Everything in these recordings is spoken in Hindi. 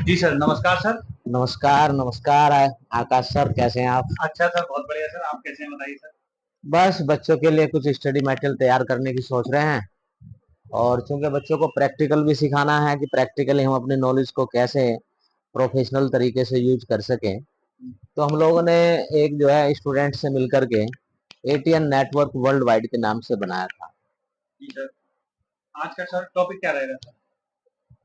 जी सर, नमस्कार सर। नमस्कार नमस्कार आकाश सर, कैसे हैं आप? अच्छा सर, बहुत बढ़िया सर। आप कैसे हैं बताइए सर? बस बच्चों के लिए कुछ स्टडी मटेरियल तैयार करने की सोच रहे हैं। और चूंकि बच्चों को प्रैक्टिकल भी सिखाना है कि प्रैक्टिकली हम अपनी नॉलेज को कैसे प्रोफेशनल तरीके से यूज कर सकें, तो हम लोगों ने एक जो है स्टूडेंट से मिलकर के एटीएन नेटवर्क वर्ल्ड वाइड के नाम से बनाया था। जी सर। आज का सर टॉपिक क्या रहेगा सर?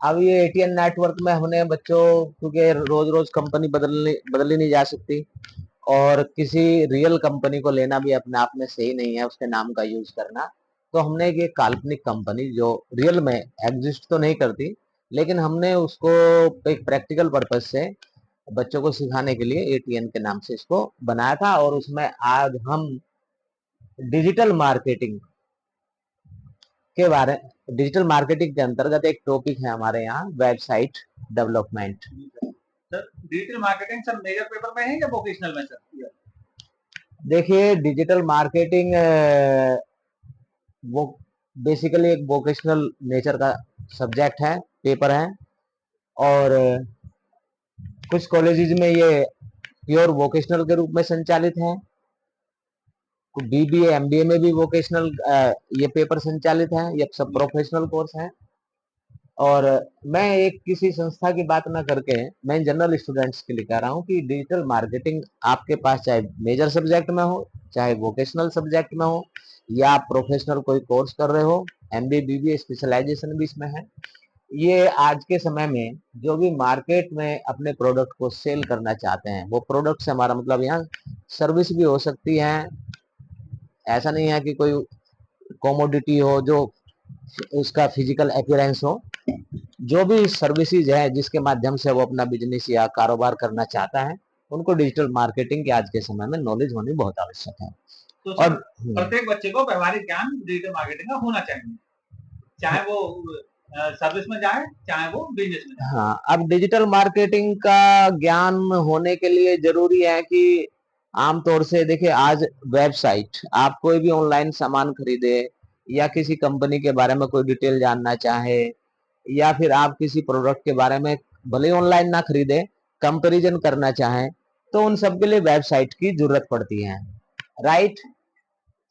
अब ये एटीएन नेटवर्क में हमने बच्चों, क्योंकि रोज रोज कंपनी बदली नहीं जा सकती, और किसी रियल कंपनी को लेना भी अपने आप में सही नहीं है, उसके नाम का यूज करना। तो हमने एक काल्पनिक कंपनी जो रियल में एग्जिस्ट तो नहीं करती, लेकिन हमने उसको एक प्रैक्टिकल पर्पज से बच्चों को सिखाने के लिए एटीएन के नाम से इसको बनाया था। और उसमें आज हम डिजिटल मार्केटिंग के बारे डिजिटल मार्केटिंग के अंतर्गत एक टॉपिक है हमारे यहाँ, वेबसाइट डेवलपमेंट। जी sir. Sir, digital marketing sir major paper में है या वोकेशनल में सर? देखिए, डिजिटल मार्केटिंग वो बेसिकली एक वोकेशनल नेचर का सब्जेक्ट है, पेपर है। और कुछ कॉलेजेस में ये प्योर वोकेशनल के रूप में संचालित है, बीबीए एमबीए में भी वोकेशनल ये पेपर संचालित है, ये सब प्रोफेशनल कोर्स है। और मैं एक किसी संस्था की बात ना करके मैं जनरल स्टूडेंट्स के लिए कह रहा हूँ कि डिजिटल मार्केटिंग आपके पास चाहे मेजर सब्जेक्ट में हो, चाहे वोकेशनल सब्जेक्ट में हो, या आप प्रोफेशनल कोई कोर्स कर रहे हो, एमबीए बीबीए स्पेशलाइजेशन भी इसमें है। ये आज के समय में जो भी मार्केट में अपने प्रोडक्ट को सेल करना चाहते हैं, वो प्रोडक्ट से हमारा मतलब यहाँ सर्विस भी हो सकती है। ऐसा नहीं है कि कोई कॉमोडिटी हो जो उसका फिजिकल अपीयरेंस हो। जो भी सर्विसेज है जिसके माध्यम से वो अपना बिजनेस या कारोबार करना चाहता है, उनको डिजिटल मार्केटिंग की आज के समय में नॉलेज होनी बहुत आवश्यक है। तो सर, और प्रत्येक बच्चे को व्यवहारिक ज्ञान डिजिटल मार्केटिंग का होना चाहिए, चाहे वो सर्विस में जाए, चाहे वो बिजनेस में जाए। हाँ, अब डिजिटल मार्केटिंग का ज्ञान होने के लिए जरूरी है कि आमतौर से देखिए, आज वेबसाइट, आप कोई भी ऑनलाइन सामान खरीदे या किसी कंपनी के बारे में कोई डिटेल जानना चाहे, या फिर आप किसी प्रोडक्ट के बारे में भले ऑनलाइन ना खरीदे, कंपैरिजन करना चाहें, तो उन सब के लिए वेबसाइट की जरूरत पड़ती है, राइट?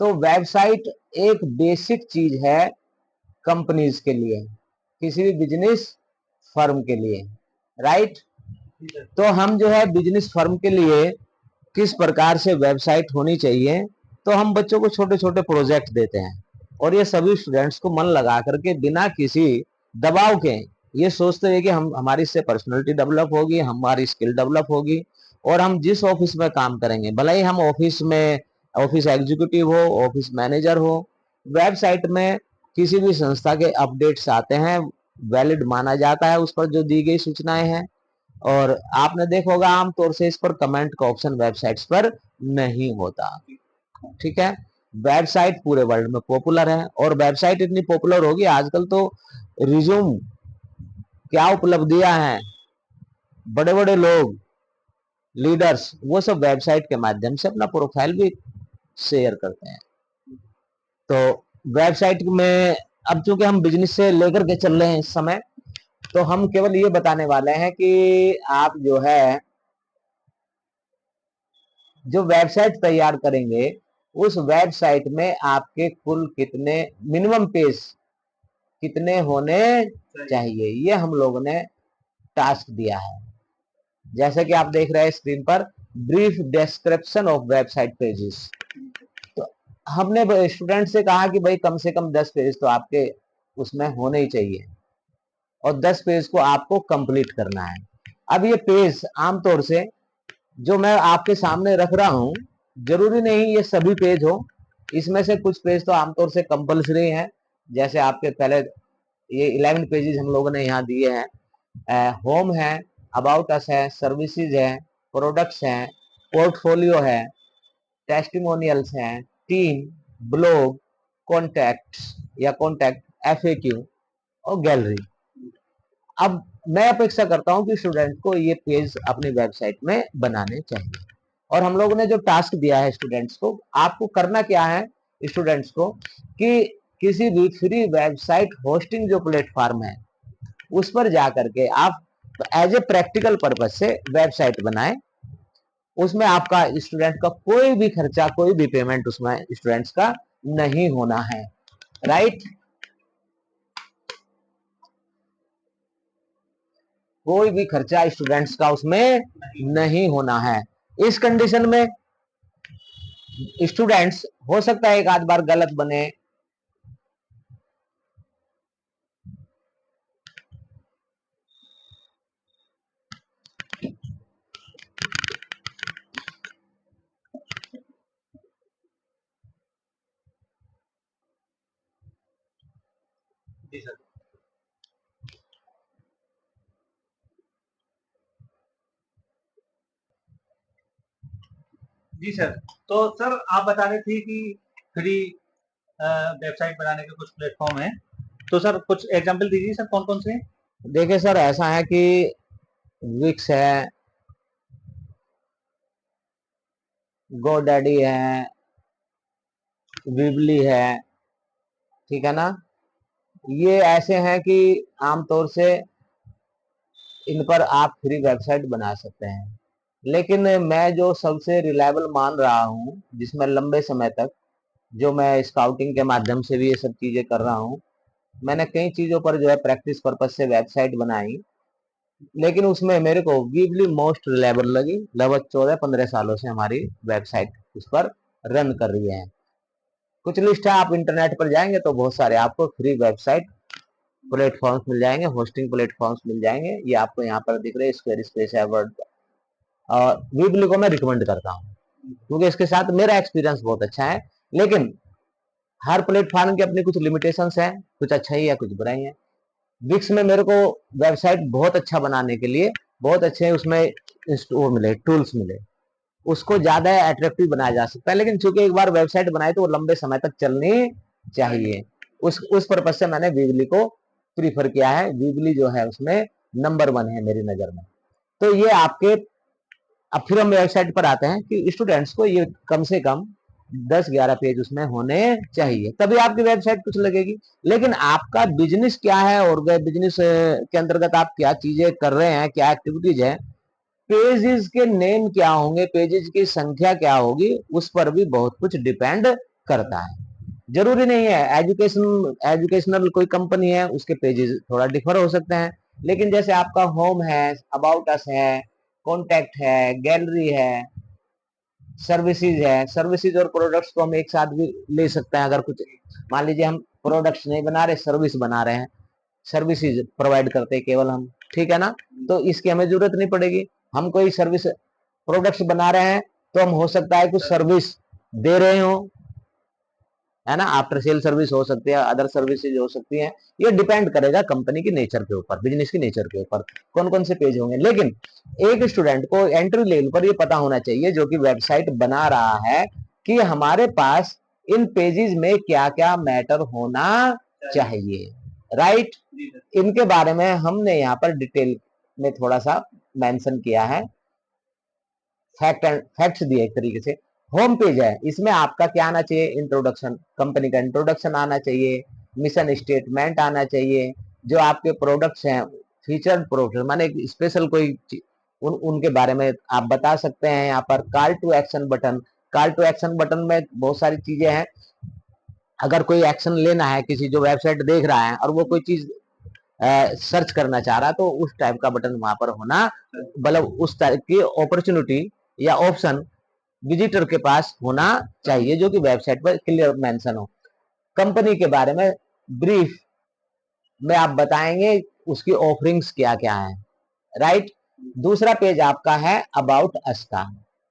तो वेबसाइट एक बेसिक चीज है कंपनीज के लिए, किसी भी बिजनेस फर्म के लिए, राइट? तो हम जो है बिजनेस फर्म के लिए किस प्रकार से वेबसाइट होनी चाहिए, तो हम बच्चों को छोटे छोटे प्रोजेक्ट देते हैं, और ये सभी स्टूडेंट्स को मन लगा करके बिना किसी दबाव के ये सोचते हैं कि हम हमारी इससे पर्सनैलिटी डेवलप होगी, हमारी स्किल डेवलप होगी, और हम जिस ऑफिस में काम करेंगे, भले ही हम ऑफिस में ऑफिस एग्जीक्यूटिव हो, ऑफिस मैनेजर हो, वेबसाइट में किसी भी संस्था के अपडेट्स आते हैं, वैलिड माना जाता है उस पर जो दी गई सूचनाएं हैं। और आपने देखा होगा आमतौर से इस पर कमेंट का ऑप्शन वेबसाइट्स पर नहीं होता, ठीक है? वेबसाइट पूरे वर्ल्ड में पॉपुलर है, और वेबसाइट इतनी पॉपुलर होगी आजकल तो रिज्यूम क्या उपलब्धियां हैं, बड़े बड़े लोग, लीडर्स, वो सब वेबसाइट के माध्यम से अपना प्रोफाइल भी शेयर करते हैं। तो वेबसाइट में अब चूंकि हम बिजनेस से लेकर के चल रहे हैं इस समय, तो हम केवल ये बताने वाले हैं कि आप जो है जो वेबसाइट तैयार करेंगे, उस वेबसाइट में आपके कुल कितने मिनिमम पेज कितने होने चाहिए, ये हम लोगों ने टास्क दिया है। जैसे कि आप देख रहे हैं स्क्रीन पर, brief description of website pages. तो हमने स्टूडेंट से कहा कि भाई कम से कम 10 पेज तो आपके उसमें होने ही चाहिए, और 10 पेज को आपको कंप्लीट करना है। अब ये पेज आमतौर से जो मैं आपके सामने रख रहा हूं, जरूरी नहीं ये सभी पेज हो, इसमें से कुछ पेज तो आमतौर से कंपलसरी हैं। जैसे आपके पहले ये 11 पेजेस हम लोगों ने यहाँ दिए हैं, होम है, अबाउट अस है, सर्विसेज है, प्रोडक्ट्स हैं, पोर्टफोलियो है, टेस्टिमोनियल्स हैं, टीम, ब्लॉग, कॉन्टैक्ट्स या कॉन्टैक्ट, एफएक्यू और गैलरी। अब मैं अपेक्षा करता हूं कि स्टूडेंट को ये पेज अपनी वेबसाइट में बनाने चाहिए। और हम लोगों ने जो टास्क दिया है स्टूडेंट्स को, आपको करना क्या है स्टूडेंट्स को, कि किसी भी फ्री वेबसाइट होस्टिंग जो प्लेटफॉर्म है उस पर जा करके आप तो एज ए प्रैक्टिकल पर्पज से वेबसाइट बनाएं, उसमें आपका स्टूडेंट का कोई भी खर्चा, कोई भी पेमेंट उसमें स्टूडेंट्स का नहीं होना है, राइट। कोई भी खर्चा स्टूडेंट्स का उसमें नहीं होना है। इस कंडीशन में स्टूडेंट्स हो सकता है एक आध बार गलत बने, जी सर। जी सर, तो सर आप बता रहे थे कि फ्री वेबसाइट बनाने के कुछ प्लेटफॉर्म हैं, तो सर कुछ एग्जांपल दीजिए सर, कौन कौन से हैं? देखिए सर ऐसा है कि विक्स है, गोडैडी है, विबली है, ठीक है ना। ये ऐसे हैं कि आमतौर से इन पर आप फ्री वेबसाइट बना सकते हैं, लेकिन मैं जो सबसे रिलायबल मान रहा हूँ, जिसमें लंबे समय तक जो मैं स्काउटिंग के माध्यम से भी ये सब चीजें कर रहा हूँ, मैंने कई चीजों पर जो है प्रैक्टिस पर्पज से वेबसाइट बनाई, लेकिन उसमें मेरे को वीबली मोस्ट रिलायबल लगी। लगभग 14-15 सालों से हमारी वेबसाइट उस पर रन कर रही है। कुछ लिस्ट है, आप इंटरनेट पर जाएंगे तो बहुत सारे आपको फ्री वेबसाइट प्लेटफॉर्म्स मिल जाएंगे, होस्टिंग प्लेटफॉर्म्स मिल जाएंगे। ये आपको यहाँ पर दिख रहे हैं, स्क्वायर स्पेस है, वर्ड, और वीबली को मैं रिकमेंड करता हूँ क्योंकि इसके साथ मेरा एक्सपीरियंस बहुत अच्छा है। लेकिन हर प्लेटफॉर्म की अपनी कुछ लिमिटेशंस है, कुछ अच्छा ही है, कुछ बुरा ही है। विक्स में मेरे को वेबसाइट बहुत अच्छा बनाने के लिए बहुत अच्छे उसमें वो मिले, टूल्स मिले, उसको ज्यादा अट्रैक्टिव बनाया जा सकता है। लेकिन चूंकि एक बार वेबसाइट बनाई तो वो लंबे समय तक चलनी चाहिए, उस पर्पज से मैंने वीबली को प्रीफर किया है। वीबली जो है उसमें नंबर 1 है मेरी नजर में। तो ये आपके, अब फिर हम वेबसाइट पर आते हैं कि स्टूडेंट्स को ये कम से कम 10-11 पेज उसमें होने चाहिए, तभी आपकी वेबसाइट कुछ लगेगी। लेकिन आपका बिजनेस क्या है और बिजनेस के अंतर्गत आप क्या चीजें कर रहे हैं, क्या एक्टिविटीज है, पेजेस के नेम क्या होंगे, पेजेस की संख्या क्या होगी, उस पर भी बहुत कुछ डिपेंड करता है। जरूरी नहीं है एजुकेशनल कोई कंपनी है उसके पेजेस थोड़ा डिफर हो सकते हैं, लेकिन जैसे आपका होम है, अबाउट अस है, कॉन्टैक्ट है, गैलरी है, सर्विसेज है, सर्विसेज और प्रोडक्ट्स को हम एक साथ भी ले सकते हैं। अगर कुछ मान लीजिए हम प्रोडक्ट्स नहीं बना रहे, सर्विस बना रहे हैं, सर्विसेज प्रोवाइड करते हैं केवल हम, ठीक है ना, तो इसकी हमें जरूरत नहीं पड़ेगी। हम कोई सर्विस प्रोडक्ट्स बना रहे हैं तो हम हो सकता है कुछ सर्विस दे रहे हो, है ना, आफ्टर सेल सर्विस हो सकती है, अदर सर्विसेज हो सकती है। ये डिपेंड करेगा कंपनी की नेचर के ऊपर, बिजनेस की नेचर के ऊपर कौन कौन से पेज होंगे। लेकिन एक स्टूडेंट को एंट्री लेवल पर ये पता होना चाहिए जो कि वेबसाइट बना रहा है कि हमारे पास इन पेजेस में क्या क्या मैटर होना चाहिए, राइट। इनके बारे में हमने यहाँ पर डिटेल में थोड़ा सा मेंशन किया है, फैक्ट्स दिए एक तरीके से। होम पेज है, इसमें आपका क्या आना चाहिए, इंट्रोडक्शन, कंपनी का इंट्रोडक्शन आना चाहिए, मिशन स्टेटमेंट आना चाहिए, जो आपके प्रोडक्ट्स हैं, फीचर प्रोडक्ट माने स्पेशल कोई उनके बारे में आप बता सकते हैं। यहाँ पर call to action button, call to action button में बहुत सारी चीजें हैं। अगर कोई एक्शन लेना है, किसी जो वेबसाइट देख रहा है और वो कोई चीज सर्च करना चाह रहा है, तो उस टाइप का बटन वहां पर होना, मतलब उस टाइप की अपॉर्चुनिटी या ऑप्शन विजिटर के पास होना चाहिए जो कि वेबसाइट पर क्लियर मेंशन हो। कंपनी के बारे में ब्रीफ में आप बताएंगे उसकी ऑफरिंग्स क्या क्या है, राइट। दूसरा पेज आपका है अबाउट अस का।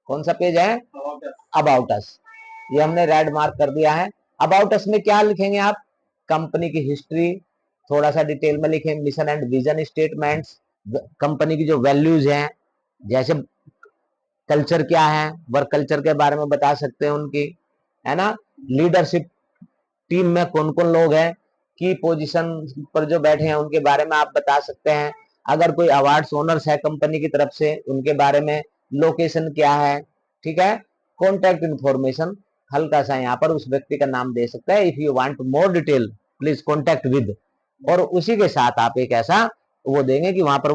कौन सा पेज है, अबाउट अस, ये हमने रेड मार्क कर दिया है। अबाउट अस में क्या लिखेंगे आप, कंपनी की हिस्ट्री थोड़ा सा डिटेल में लिखें, mission and vision statements, company की जो वैल्यूज हैं, जैसे कल्चर क्या है, वर्क कल्चर के बारे में बता सकते हैं उनकी, है ना। लीडरशिप, टीम में कौन कौन लोग हैं, की पोजीशन पर जो बैठे हैं उनके बारे में आप बता सकते हैं। अगर कोई अवार्ड्स ओनर्स है कंपनी की तरफ से उनके बारे में, लोकेशन क्या है, ठीक है। कॉन्टैक्ट इन्फॉर्मेशन, हल्का सा यहाँ पर उस व्यक्ति का नाम दे सकता है, if you want more detail please contact with, और उसी के साथ आप एक ऐसा वो देंगे कि वहां पर